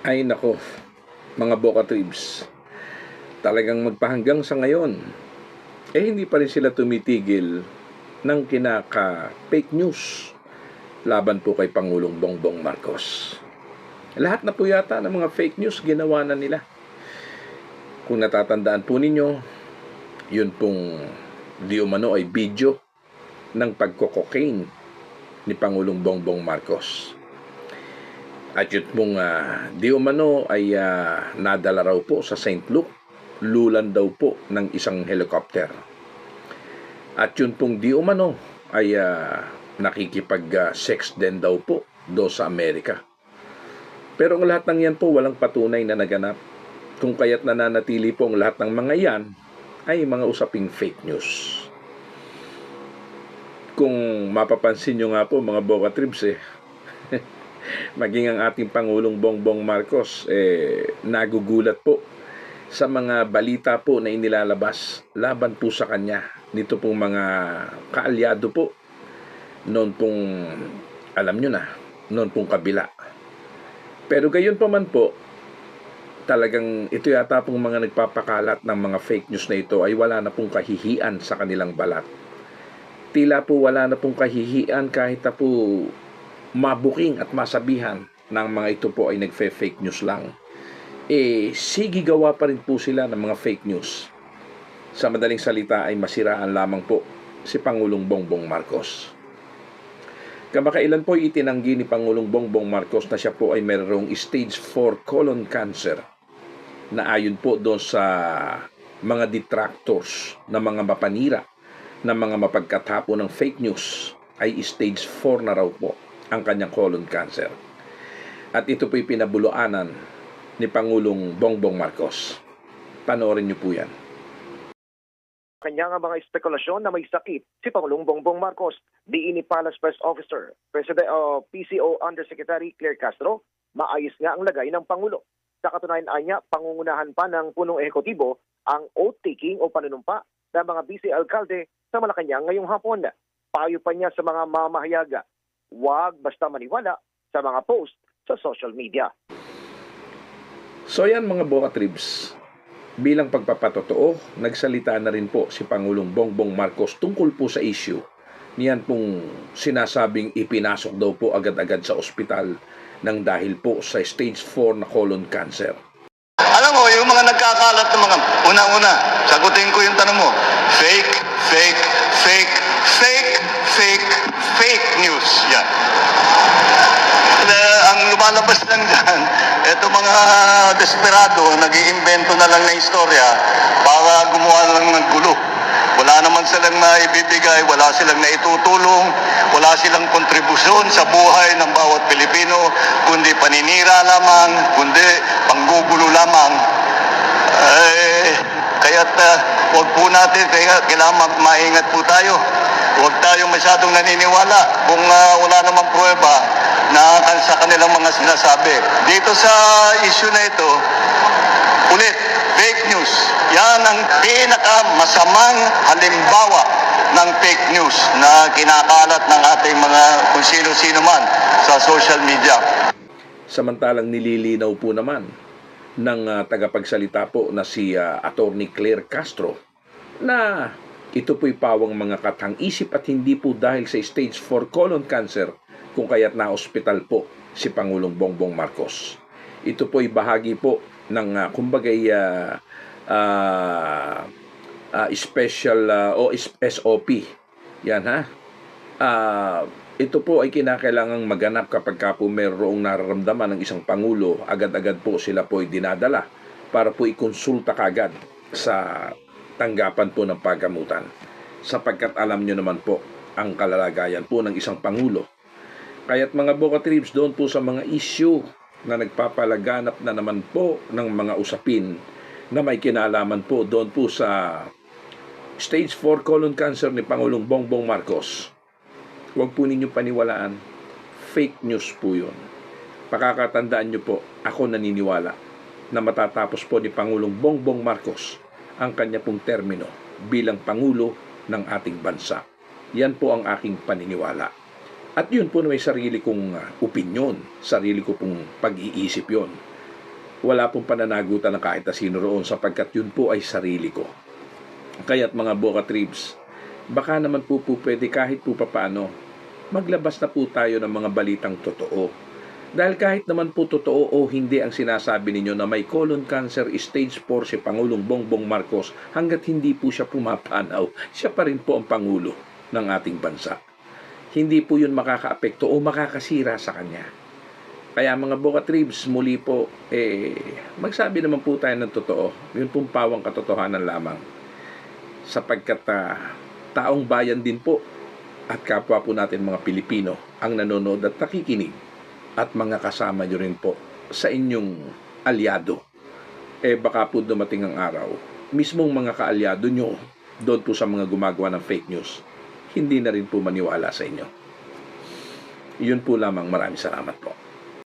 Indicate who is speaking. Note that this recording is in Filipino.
Speaker 1: Ay nako, mga Boca Tribs, talagang magpahanggang sa ngayon, hindi pa rin sila tumitigil ng kinaka-fake news laban po kay Pangulong Bongbong Marcos. Lahat na po yata ng mga fake news ginawa na nila. Kung natatandaan po ninyo, yun pong di umano ay video ng pagko-cocaine ni Pangulong Bongbong Marcos. At yun pong di umano ay nadala raw po sa St. Luke, lulan daw po ng isang helicopter. At yun pong di umano ay nakikipag-sex din daw po do sa Amerika. Pero ang lahat ng yan po walang patunay na naganap. Kung kaya't nananatili po ang lahat ng mga yan ay mga usaping fake news. Kung mapapansin nyo nga po mga Boca Tribs maging ang ating Pangulong Bongbong Marcos nagugulat po sa mga balita po na inilalabas laban po sa kanya nito pong mga kaalyado po noon pong alam nyo na, noon pong kabila. Pero gayon pa man po, talagang ito yata pong mga nagpapakalat ng mga fake news na ito ay wala na pong kahihian sa kanilang balat. Tila po wala na pong kahihian kahit na po mabuking at masabihan ng mga ito po ay nagfe-fake news lang. Sige gawa pa rin po sila ng mga fake news. Sa madaling salita ay masiraan lamang po si Pangulong Bongbong Marcos. Kamakailan po itinanggi ni Pangulong Bongbong Marcos na siya po ay mayroong stage 4 colon cancer na ayon po doon sa mga detractors na mga mapanira na mga mapagkatapo ng fake news ay stage 4 na raw po ang kanyang colon cancer. At ito po'y pinabuluanan ni Pangulong Bongbong Marcos. Panoorin niyo po yan.
Speaker 2: Kanya nga mga espekulasyon na may sakit si Pangulong Bongbong Marcos, diini Palace Press Officer, President PCO Undersecretary Claire Castro, maayos nga ang lagay ng Pangulo. Sa katunayan niya, pangungunahan pa ng punong ehekutibo ang oath-taking o panunumpa ng mga vice-alkalde sa Malacanang ngayong hapon. Payo pa niya sa mga mamahayaga, huwag basta maniwala sa mga post sa social media.
Speaker 1: So yan mga Boca Tribs, bilang pagpapatotoo, nagsalita na rin po si Pangulong Bongbong Marcos tungkol po sa issue niyan pong sinasabing ipinasok daw po agad-agad sa ospital nang dahil po sa stage 4 na colon cancer.
Speaker 3: Alam mo, yung mga nagkakalat ng mga una-una, sagutin ko yung tanong mo, fake, fake, fake, fake, fake, fake news. Yan. Ang lumalabas lang dyan, eto mga desperado, nag-iimbento na lang na istorya para gumawa lang ng gulo. Wala naman silang maibibigay, wala silang naitutulong, wala silang kontribusyon sa buhay ng bawat Pilipino, kundi paninira lamang, kundi panggugulo lamang. Kaya't huwag po natin, kailangan maingat po tayo. Huwag tayo masyadong naniniwala kung wala namang pruweba na sa kanilang mga sinasabi. Dito sa issue na ito, ulit, fake news. Yan ang pinakamasamang halimbawa ng fake news na kinakalat ng ating mga kung sino-sino man sa social media.
Speaker 1: Samantalang nililinaw po naman ng tagapagsalita po na si Attorney Claire Castro na ito po'y pawang mga katang-isip at hindi po dahil sa stage 4 colon cancer kung kaya't na-hospital po si Pangulong Bongbong Marcos. Ito po'y bahagi po ng special o SOP. Yan ha. Ito po ay kinakailangang maganap kapag po mayroong nararamdaman ng isang Pangulo, agad-agad po sila po ay dinadala para po ikonsulta kagad sa tanggapan po ng paggamutan. Sapagkat alam nyo naman po ang kalalagayan po ng isang Pangulo. Kaya't mga Boca Tribs, doon po sa mga issue na nagpapalaganap na naman po ng mga usapin na may kinalaman po doon po sa stage 4 colon cancer ni Pangulong Bongbong Marcos, huwag po ninyo paniwalaan. Fake news po yun. Pakakatandaan nyo po, ako naniniwala na matatapos po ni Pangulong Bongbong Marcos ang kanya pong termino bilang Pangulo ng ating bansa. Yan po ang aking paniniwala. At yun po na may sarili kong opinyon, sarili ko pong pag-iisip yun. wala pong pananagutan ng kahit na sino roon sapagkat yun po ay sarili ko. Kaya't mga Boca Tribes, baka naman po pwede kahit po papaano, maglabas na po tayo ng mga balitang totoo. Dahil kahit naman po totoo o hindi ang sinasabi ninyo na may colon cancer stage 4 si Pangulong Bongbong Marcos, hanggat hindi po siya pumapanaw, siya pa rin po ang Pangulo ng ating bansa. Hindi po yun makakaapekto o makakasira sa kanya. Kaya mga Boca Tribes, muli po, magsabi naman po tayo ng totoo. Yun pong pawang katotohanan lamang. Sapagkat taong bayan din po at kapwa po natin mga Pilipino ang nanonood at nakikinig at mga kasama nyo rin po sa inyong alyado. Baka po dumating ang araw, mismong mga kaalyado nyo doon po sa mga gumagawa ng fake news, hindi na rin po maniwala sa inyo. Yun po lamang. Maraming salamat po.